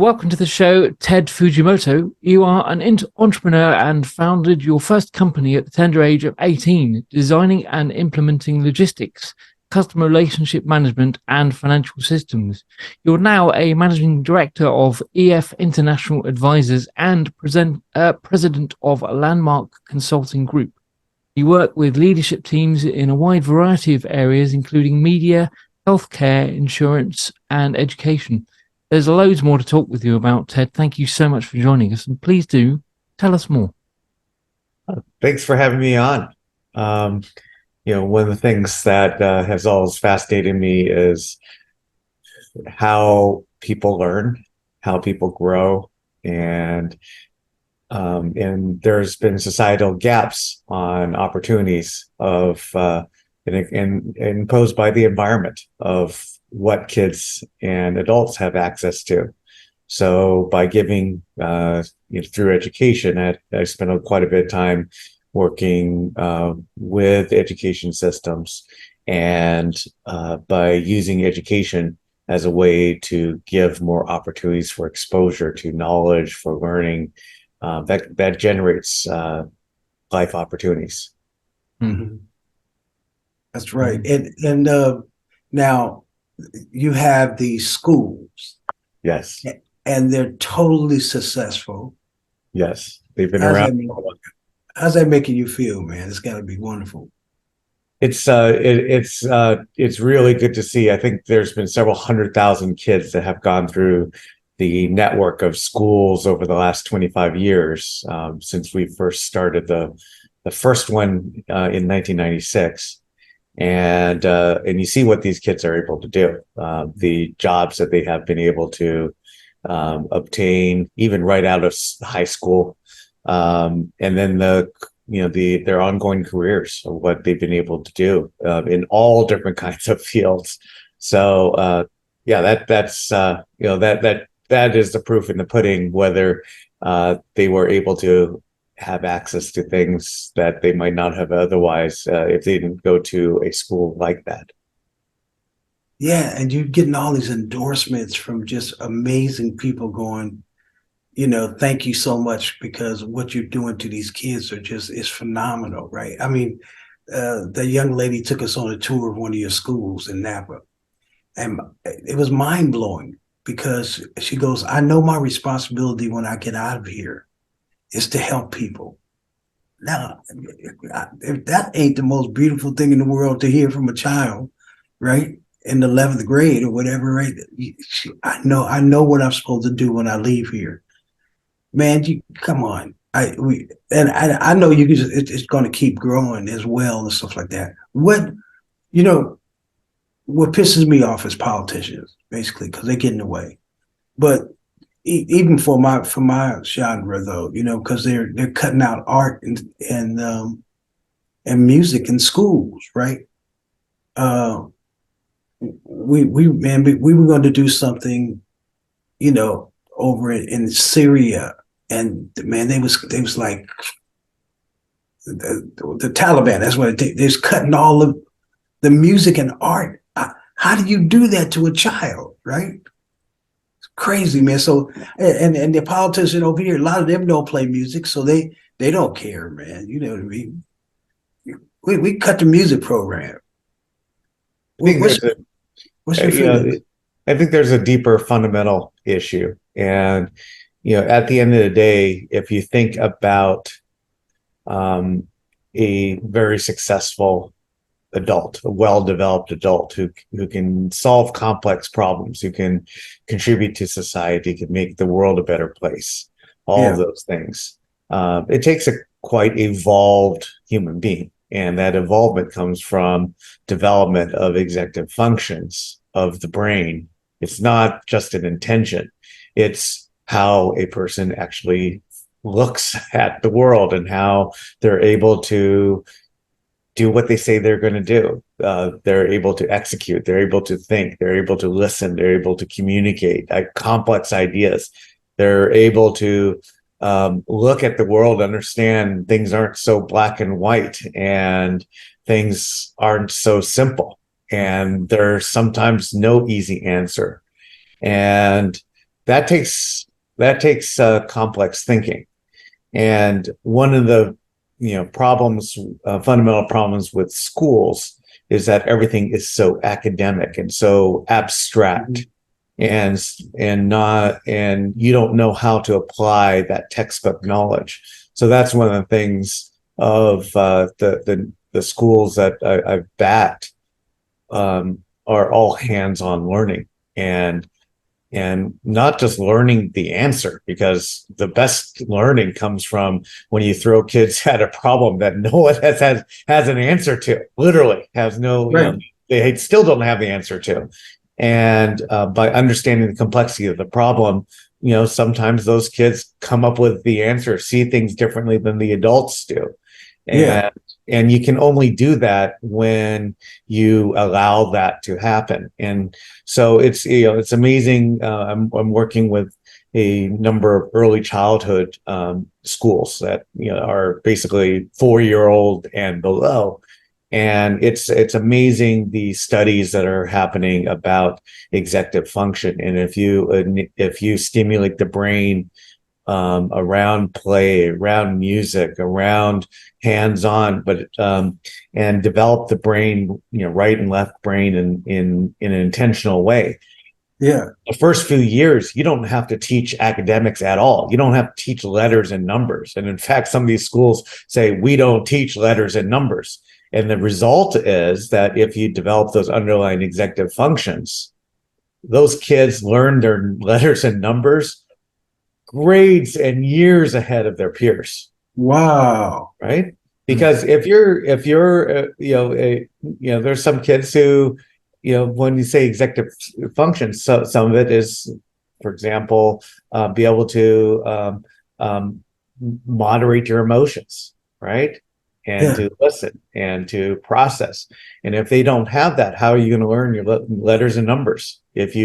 Welcome to the show, Ted Fujimoto. You are an entrepreneur and founded your first company at the tender age of 18, designing and implementing logistics, customer relationship management, and financial systems. You're now a managing director of EF International Advisors and president of Landmark Consulting Group. You work with leadership teams in a wide variety of areas, including media, healthcare, insurance, and education. There's loads more to talk with you about, Ted. Thank you so much for joining us. And please do tell us more. Thanks for having me on. One of the things that has always fascinated me is how people learn, how people grow, and there's been societal gaps on opportunities imposed by the environment of what kids and adults have access to. So by giving, through education, I spent quite a bit of time working with education systems, and by using education as a way to give more opportunities for exposure to knowledge, for learning, that generates life opportunities. Mm-hmm. That's right. And now you have these schools. Yes. And they're totally successful. Yes. They've been around. How's that making you feel, man? It's got to be wonderful. It's really good to see. I think there's been several 100,000 kids that have gone through the network of schools over the last 25 years, since we first started the first one in 1996. And you see what these kids are able to do, the jobs that they have been able to obtain, even right out of high school, and then their ongoing careers of what they've been able to do in all different kinds of fields. So that is the proof in the pudding, whether they were able to have access to things that they might not have otherwise if they didn't go to a school like that. Yeah, and you're getting all these endorsements from just amazing people going, thank you so much, because what you're doing to these kids is phenomenal, right? I mean, the young lady took us on a tour of one of your schools in Napa, and it was mind-blowing because she goes, I know my responsibility when I get out of here is to help people. Now, if that ain't the most beautiful thing in the world to hear from a child, right, in the 11th grade or whatever, right? I know what I'm supposed to do when I leave here. Man, come on. I know it's going to keep growing as well and stuff like that. What pisses me off is politicians, basically, because they get in the way. But even for my genre, though, because they're cutting out art and music in schools, right? We were going to do something, over in Syria, and man, they was like the Taliban. That's what they're cutting all of the music and art. How do you do that to a child, right? Crazy, man. So and the politician over here, a lot of them don't play music, so they don't care, man. You know what I mean? We cut the music program. What's your feeling? I think there's a deeper fundamental issue, and at the end of the day, if you think about a very successful adult, a well-developed adult who can solve complex problems, who can contribute to society, can make the world a better place, all of those things. It takes a quite evolved human being, and that involvement comes from development of executive functions of the brain. It's not just an intention. It's how a person actually looks at the world and how they're able to do what they say they're going to do. They're able to execute. They're able to think. They're able to listen. They're able to communicate complex ideas. They're able to look at the world, understand things aren't so black and white, and things aren't so simple. And there's sometimes no easy answer. And that takes complex thinking. And one of the problems, fundamental problems with schools is that everything is so academic and so abstract, and you don't know how to apply that textbook knowledge. So that's one of the things of the schools that I've backed, are all hands-on learning, and not just learning the answer, because the best learning comes from when you throw kids at a problem that no one has an answer to, literally has no, Right. they still don't have the answer to. And by understanding the complexity of the problem, sometimes those kids come up with the answer, see things differently than the adults do. And you can only do that when you allow that to happen. And so it's amazing. I'm working with a number of early childhood schools that are basically 4-year-old and below. And it's amazing the studies that are happening about executive function. And if you stimulate the brain around play, around music, around hands-on, but and develop the brain, right and left brain in an intentional way. Yeah. The first few years, you don't have to teach academics at all. You don't have to teach letters and numbers. And in fact, some of these schools say we don't teach letters and numbers. And the result is that if you develop those underlying executive functions, those kids learn their letters and numbers grades and years ahead of their peers. Wow. Right? Because if you're there's some kids who, when you say executive functions, so some of it is, for example, be able to moderate your emotions, right? And to listen and to process. And if they don't have that, how are you going to learn your letters and numbers? If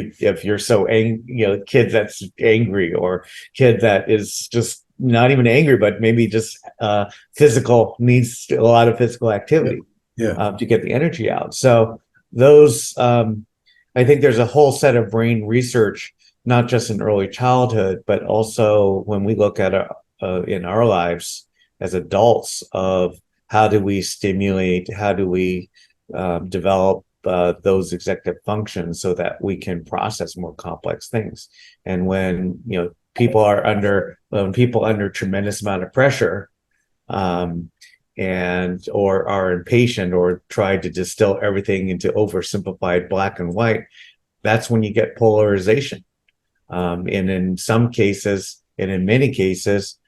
you're so angry, kid that's angry, or kid that is just not even angry, but maybe just physical, needs a lot of physical activity to get the energy out. So those, I think there's a whole set of brain research, not just in early childhood, but also when we look at in our lives as adults, of how do we stimulate, how do we develop those executive functions so that we can process more complex things. And when people are under tremendous amount of pressure, and or are impatient, or try to distill everything into oversimplified black and white, that's when you get polarization. And in some cases, and in many cases,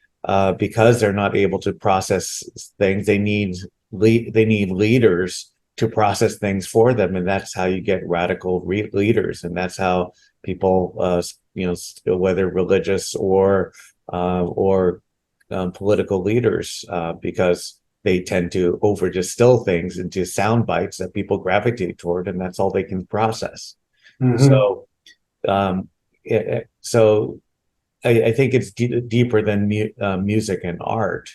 because they're not able to process things, they need leaders to process things for them, and that's how you get radical leaders, and that's how people, whether religious or political leaders, because they tend to over distill things into sound bites that people gravitate toward, and that's all they can process. So, I think it's deeper than music and art.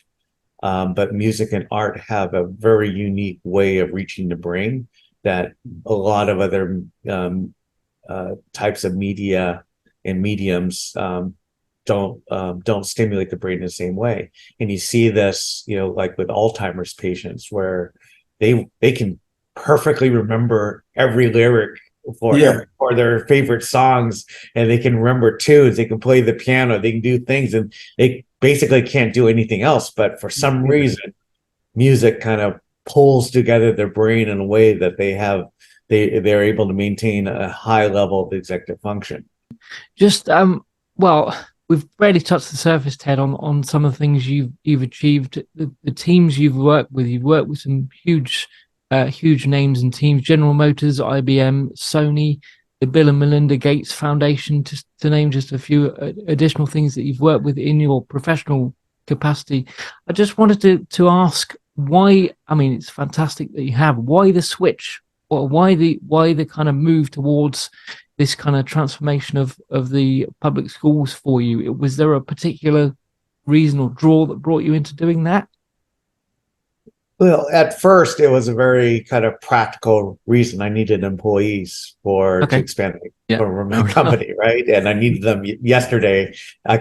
But music and art have a very unique way of reaching the brain that a lot of other types of media and mediums don't stimulate the brain in the same way. And you see this, like with Alzheimer's patients, where they can perfectly remember every lyric for their favorite songs, and they can remember tunes, they can play the piano, they can do things, and they basically can't do anything else. But for some reason, music kind of pulls together their brain in a way that they're able to maintain a high level of executive function. Just well, we've barely touched the surface, Ted, on some of the things you've achieved, the teams you've worked with. You've worked with some huge names and teams: General Motors, IBM, Sony, the Bill and Melinda Gates Foundation, to name just a few additional things that you've worked with in your professional capacity. I just wanted to ask why. I mean, it's fantastic that you have. Why the switch, or why the kind of move towards this kind of transformation of the public schools for you? Was there a particular reason or draw that brought you into doing that? Well, at first, it was a very kind of practical reason. I needed employees to Okay. expand Yeah. for my company, right? And I needed them yesterday. We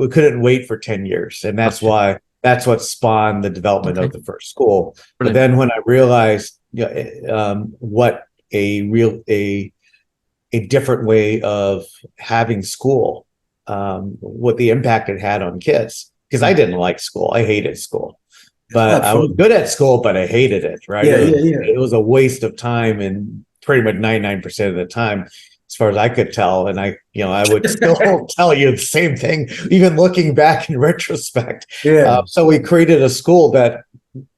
couldn't wait for 10 years, and Gotcha. that's what spawned the development Okay. of the first school. But Brilliant. then when I realized, what a different way of having school, what the impact it had on kids, because I didn't like school. I hated school. It's But not I was fun. good at school, but I hated it, right? Yeah, yeah, yeah. It was a waste of time, and pretty much 99% of the time, as far as I could tell. And I would still tell you the same thing, even looking back in retrospect. Yeah. So we created a school that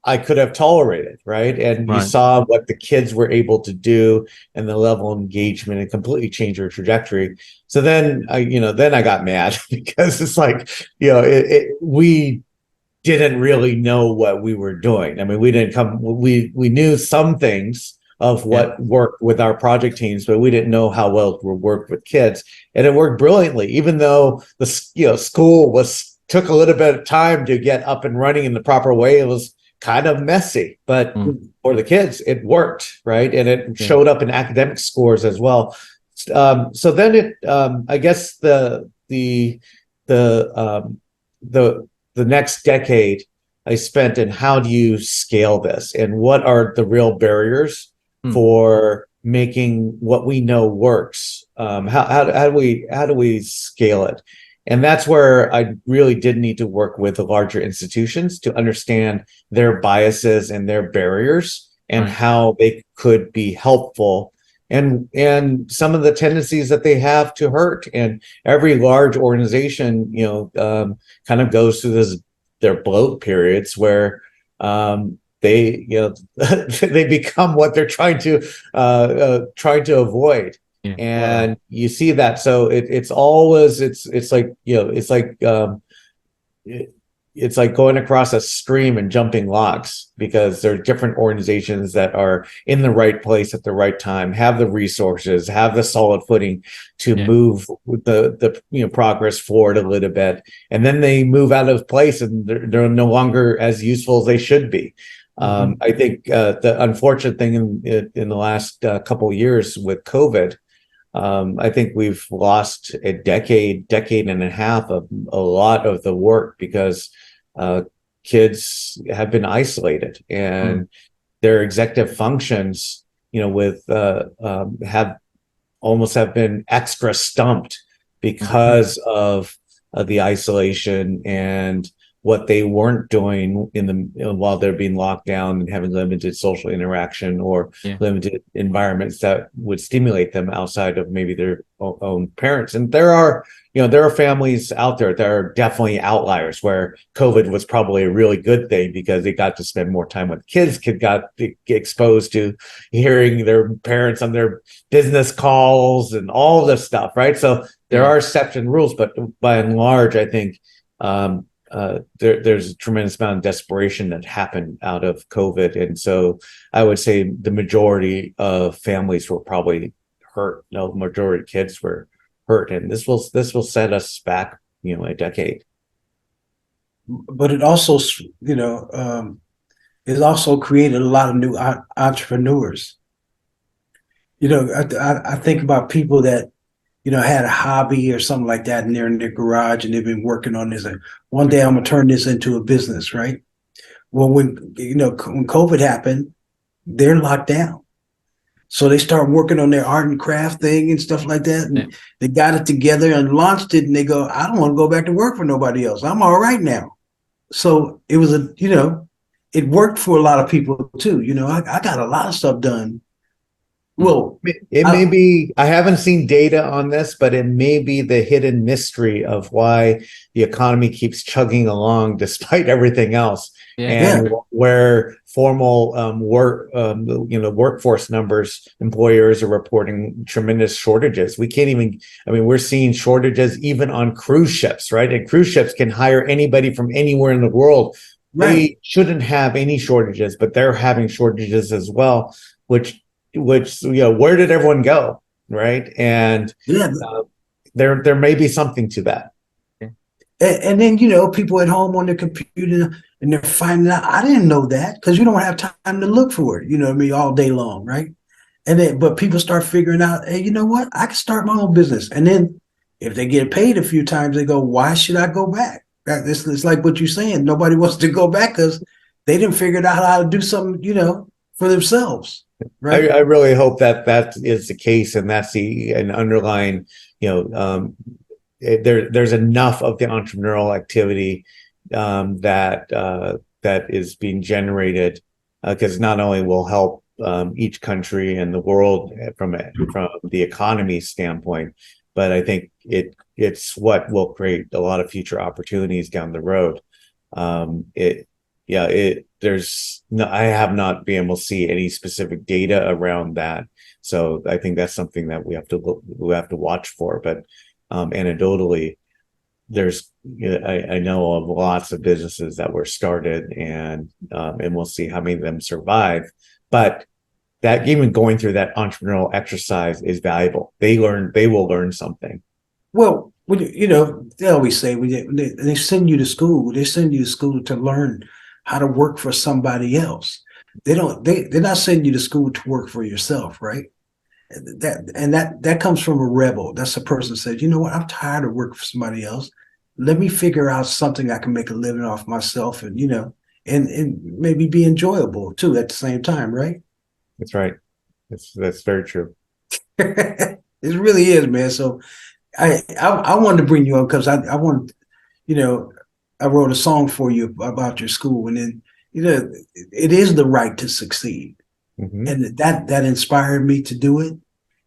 I could have tolerated, right? And you Right. saw what the kids were able to do and the level of engagement, and completely changed their trajectory. So then I got mad because it's like, we didn't really know what we were doing. I mean, we knew some things of what worked with our project teams, but we didn't know how well it worked with kids. And it worked brilliantly, even though the school took a little bit of time to get up and running in the proper way. It was kind of messy, but for the kids, it worked, right? And it showed up in academic scores as well. So then I guess the next decade I spent in how do you scale this, and what are the real barriers for making what we know works. How do we scale it? And that's where I really did need to work with the larger institutions to understand their biases and their barriers, and how they could be helpful, and some of the tendencies that they have to hurt. And every large organization, kind of goes through their bloat periods where they they become what they're trying to avoid. Yeah. And you see that. So it's always it's like it's like going across a stream and jumping logs, because there are different organizations that are in the right place at the right time, have the resources, have the solid footing to move with the progress forward a little bit, and then they move out of place and they're no longer as useful as they should be. I think the unfortunate thing in the last couple of years with COVID, I think we've lost a decade and a half of a lot of the work, because kids have been isolated, and their executive functions, have been extra stumped because of the isolation and what they weren't doing while they're being locked down and having limited social interaction, or limited environments that would stimulate them outside of maybe their own parents. And there are families out there that are definitely outliers, where COVID was probably a really good thing, because they got to spend more time with kids. Kids got exposed to hearing their parents on their business calls and all this stuff, right? So there are exception rules, but by and large, I think there's a tremendous amount of desperation that happened out of COVID. And so I would say the majority of families were probably hurt. No, majority of kids were hurt. And this will set us back, a decade. But it also, it also created a lot of new entrepreneurs. I think about people that had a hobby or something like that, and they're in their garage and they've been working on this. And one day I'm gonna turn this into a business, right? Well, when COVID happened, they're locked down, so they start working on their art and craft thing and stuff like that. And they got it together and launched it, and they go, I don't want to go back to work for nobody else. I'm all right now. So it was it worked for a lot of people too. I got a lot of stuff done. Well, it may be, I haven't seen data on this, but it may be the hidden mystery of why the economy keeps chugging along despite everything else. Where formal workforce numbers, employers are reporting tremendous shortages. We're seeing shortages even on cruise ships, right? And cruise ships can hire anybody from anywhere in the world. They shouldn't have any shortages, but they're having shortages as well, which where did everyone go, right? And there may be something to that. And then people at home on their computer, And they're finding out, I didn't know that, because you don't have time to look for it, you know what I mean, all day long, right? And then, but people start figuring out, hey, you know what? I can start my own business. And then if they get paid a few times, they go, why should I go back? It's like what you're saying. Nobody wants to go back because they didn't figure out how to do something, you know, for themselves. Right. I really hope that that is the case, and that's an underlying, there's enough of the entrepreneurial activity that is being generated, because not only will help each country and the world from the economy standpoint, but I think it's what will create a lot of future opportunities down the road. There's no, I have not been able to see any specific data around that, so I think that's something that we have to watch for. But anecdotally, there's, I know of lots of businesses that were started, and we'll see how many of them survive. But that even going through that entrepreneurial exercise is valuable. They will learn something. Well, you know, they always say when they send you to school, they send you to school to learn how to work for somebody else. They're not sending you to school to work for yourself, right? That comes from a rebel. That's a person who says, you know what, I'm tired of working for somebody else. Let me figure out something I can make a living off myself, and, you know, and maybe be enjoyable too at the same time, right? That's right. That's very true. It really is, man. So I wanted to bring you up because I want, you know, I wrote a song for you about your school, and then, you know, it is the right to succeed. Mm-hmm. And that inspired me to do it.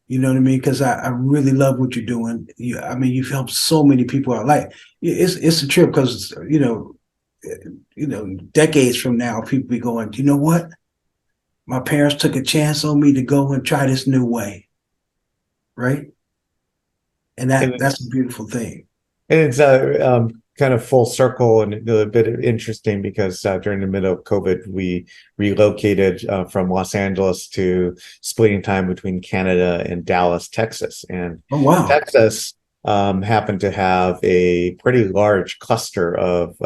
You know what I mean? Because I really love what you're doing. I mean, you've helped so many people out. Like, it's a trip, because, you know, decades from now, people be going, you know what? My parents took a chance on me to go and try this new way, right? And that's a beautiful thing. And it's kind of full circle and a bit interesting, because during the middle of COVID, we relocated from Los Angeles to splitting time between Canada and Dallas, Texas. And Oh, wow. Texas happened to have a pretty large cluster of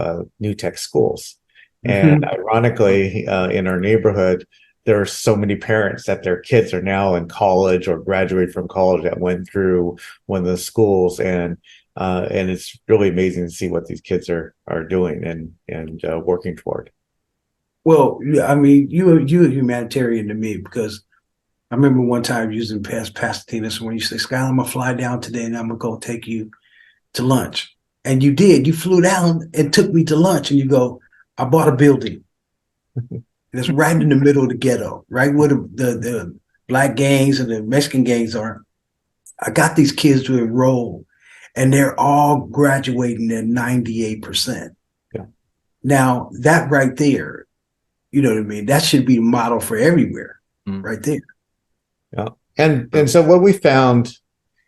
new tech schools. And ironically, in our neighborhood, there are so many parents that their kids are now in college or graduate from college that went through one of the schools, and it's really amazing to see what these kids are doing and working toward. Well, I mean, you're a humanitarian to me, because I remember one time using Pasadena. So when you say, Skyler, I'm gonna fly down today and I'm gonna go take you to lunch, and you did. You flew down and took me to lunch, and you go, I bought a building. And it's right in the middle of the ghetto, right where the black gangs and the Mexican gangs are. I got these kids to enroll, and they're all graduating at 98%. Yeah. Now, that right there, you know what I mean? That should be a model for everywhere, right there. Yeah. And so what we found,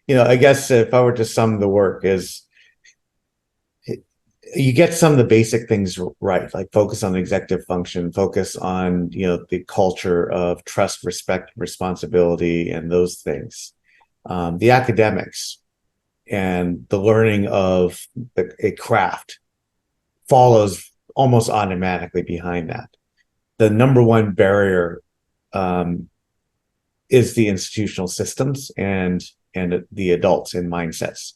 you know, I guess if I were to sum the work, is you get some of the basic things right, like focus on the executive function, focus on, you know, the culture of trust, respect, responsibility, and those things. The academics and the learning of a craft follows almost automatically behind that. The number one barrier is the institutional systems and the adults and mindsets.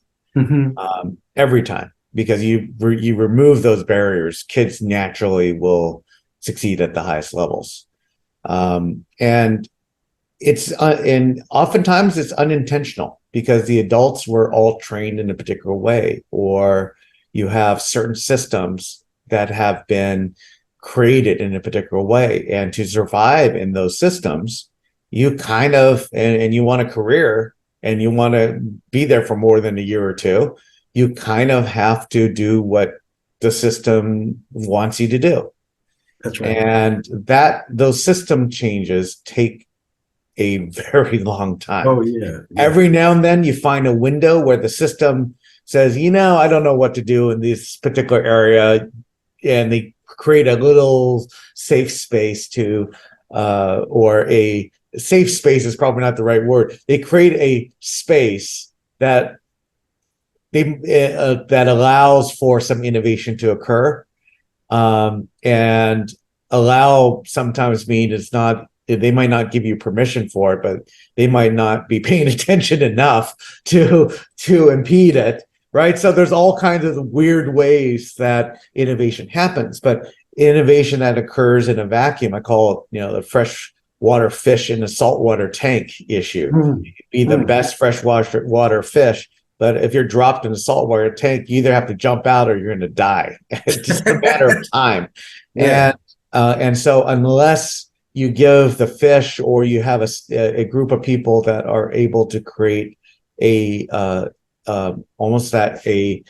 Every time. Because you remove those barriers, kids naturally will succeed at the highest levels, and oftentimes it's unintentional, because the adults were all trained in a particular way, or you have certain systems that have been created in a particular way, and to survive in those systems, you kind of and you want a career and you want to be there for more than a year or two. You kind of have to do what the system wants you to do. That's right. And those system changes take a very long time. Oh, yeah. Every now and then you find a window where the system says, you know, I don't know what to do in this particular area. And they create a little safe space or a safe space is probably not the right word. They create a space that that allows for some innovation to occur. And allow sometimes mean it's not, they might not give you permission for it, but they might not be paying attention enough to impede it, right? So there's all kinds of weird ways that innovation happens, but innovation that occurs in a vacuum, I call it, the freshwater fish in a saltwater tank issue. You could be the best freshwater fish, but if you're dropped in a saltwater tank, you either have to jump out or you're going to die. It's just a matter of time. Yeah. And so unless you give the fish, or you have a group of people that are able to create almost a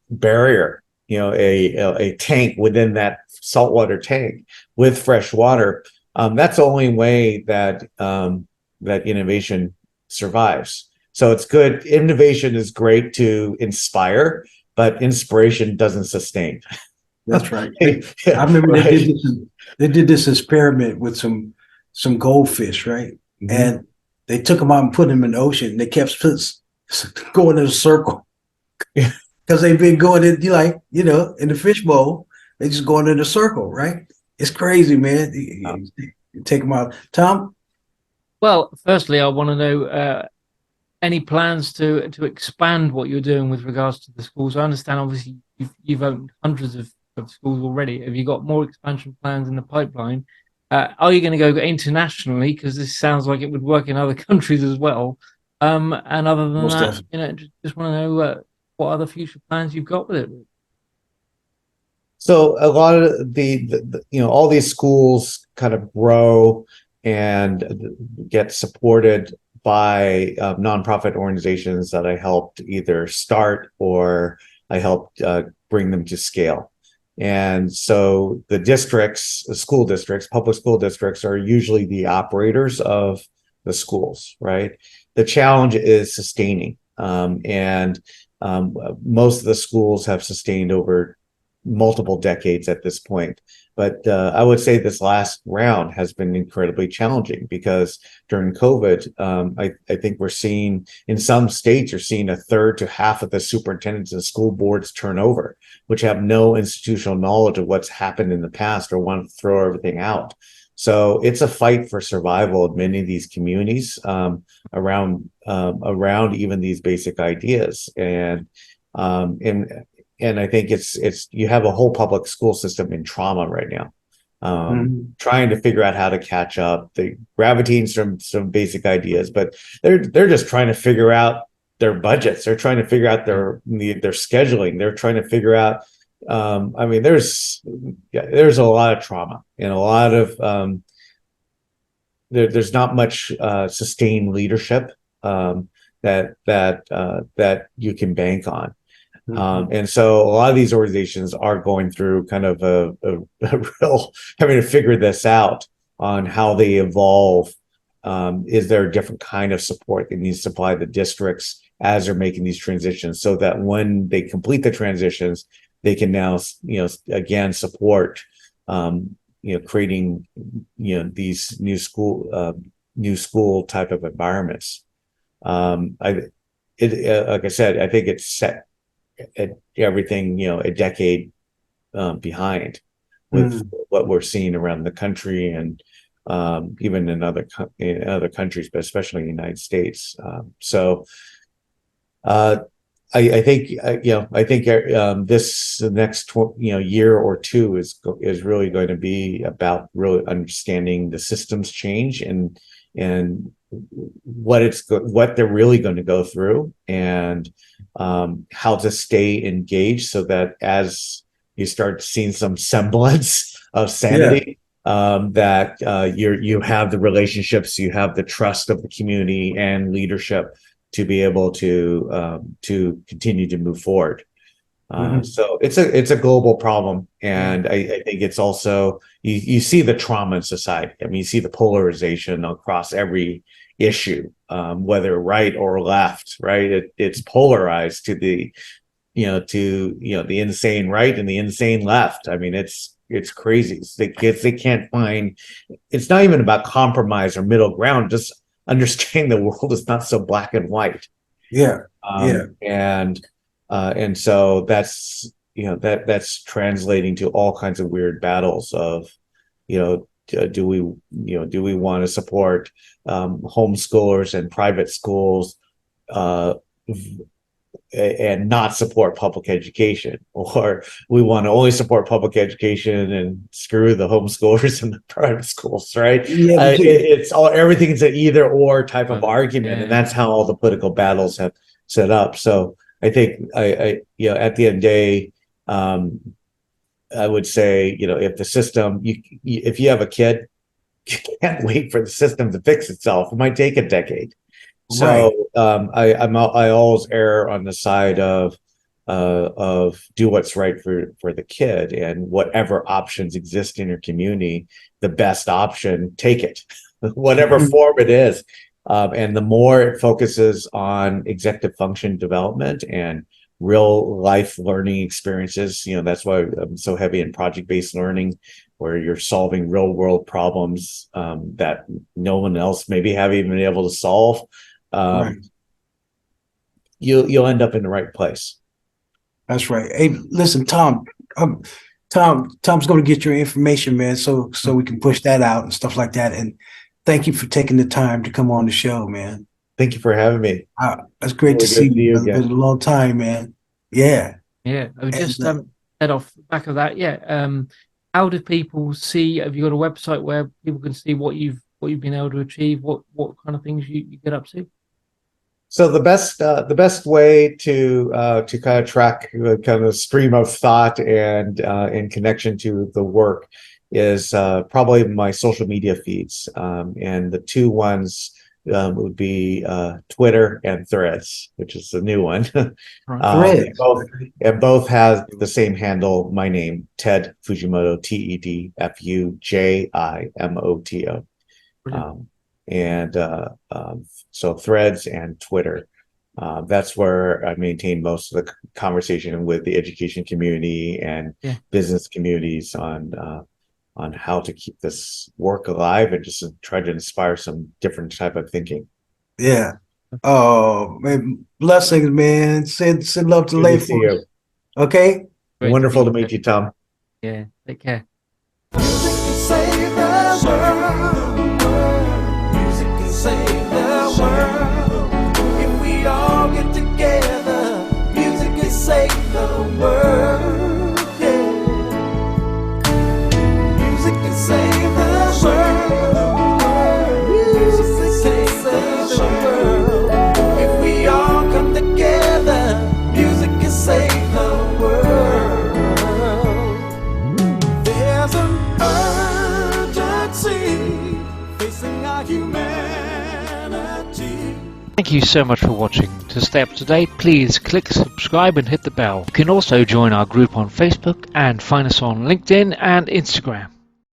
barrier, a tank within that saltwater tank with fresh water, that's the only way that that innovation survives. So it's good. Innovation is great to inspire, but inspiration doesn't sustain. That's right. I remember they did this experiment with some goldfish, right? Mm-hmm. And they took them out and put them in the ocean. They kept going in a circle because they've been going in, in the fishbowl. They just going in a circle, right? It's crazy, man. You take them out. Tom? Well, firstly, I want to know any plans to expand what you're doing with regards to the schools. I understand, obviously, you've owned hundreds of schools already. Have you got more expansion plans in the pipeline? Are you going to go internationally? Because this sounds like it would work in other countries as well. And other than that, just want to know what other future plans you've got with it. So a lot of the all these schools kind of grow and get supported by nonprofit organizations that I helped either start or I helped bring them to scale. And so the districts, the school districts, public school districts are usually the operators of the schools, right? The challenge is sustaining. And most of the schools have sustained over multiple decades at this point. But I would say this last round has been incredibly challenging because during COVID, I think we're seeing in some states, you're seeing a third to half of the superintendents and school boards turn over, which have no institutional knowledge of what's happened in the past or want to throw everything out. So it's a fight for survival of many of these communities around even these basic ideas. And I think it's you have a whole public school system in trauma right now, trying to figure out how to catch up. They gravitating some basic ideas, but they're just trying to figure out their budgets. They're trying to figure out their scheduling. They're trying to figure out. There's a lot of trauma and a lot of there's not much sustained leadership that you can bank on. And so a lot of these organizations are going through kind of a real having to figure this out on how they evolve. Is there a different kind of support that needs to supply the districts as they're making these transitions so that when they complete the transitions, they can now, again, support, creating, these new school type of environments. Like I said, I think it's set at everything, a decade behind with what we're seeing around the country and even in other countries, but especially in the United States. I think this next year or two is really going to be about really understanding the systems change and what they're really going to go through and how to stay engaged so that as you start seeing some semblance of sanity, that you have the relationships, you have the trust of the community and leadership to be able to continue to move forward. So it's a global problem, and I think it's also you see the trauma in society. I mean, you see the polarization across every issue, whether right or left. Right, it's polarized to the the insane right and the insane left. I mean, it's crazy. They can't find. It's not even about compromise or middle ground. Just understanding the world is not so black and white. And so that's that's translating to all kinds of weird battles of, do we want to support homeschoolers and private schools and not support public education, or we want to only support public education and screw the homeschoolers and the private schools, right? Yeah, It's all, everything's an either or type of argument, and that's how all the political battles have set up. So I think at the end of the day, I would say, if the system, if you have a kid, you can't wait for the system to fix itself. It might take a decade. So I always err on the side of do what's right for the kid, and whatever options exist in your community, the best option, take it, whatever form it is. And the more it focuses on executive function development and real life learning experiences, that's why I'm so heavy in project-based learning, where you're solving real world problems that no one else maybe have even been able to solve. You'll end up in the right place. That's right. Hey, listen, Tom's going to get your information, man, so we can push that out and stuff like that. And thank you for taking the time to come on the show, man. Thank you for having me. It's great to see you. It's been a long time, man. Yeah. I would just head off the back of that. How do people see? Have you got a website where people can see what you've been able to achieve? What kind of things you get up to? So the best way to kind of track the kind of stream of thought and in connection to the work is probably my social media feeds, and the two ones would be Twitter and Threads, which is the new one. Both have the same handle, my name, Ted Fujimoto, TEDFUJIMOTO. So Threads and Twitter, that's where I maintain most of the conversation with the education community and business communities on how to keep this work alive and just try to inspire some different type of thinking. Yeah. Oh, man, blessings, man. Send love to Leif. Okay. Great. Wonderful to meet you, Tom. Yeah. Take care. If we all get together, music can save the world. Yeah. Music can save the world. Music can save the world. If we all come together, music can save the world. There's an urgency facing our humanity. Thank you so much for watching. To stay up to date, please click subscribe and hit the bell. You can also join our group on Facebook and find us on LinkedIn and Instagram.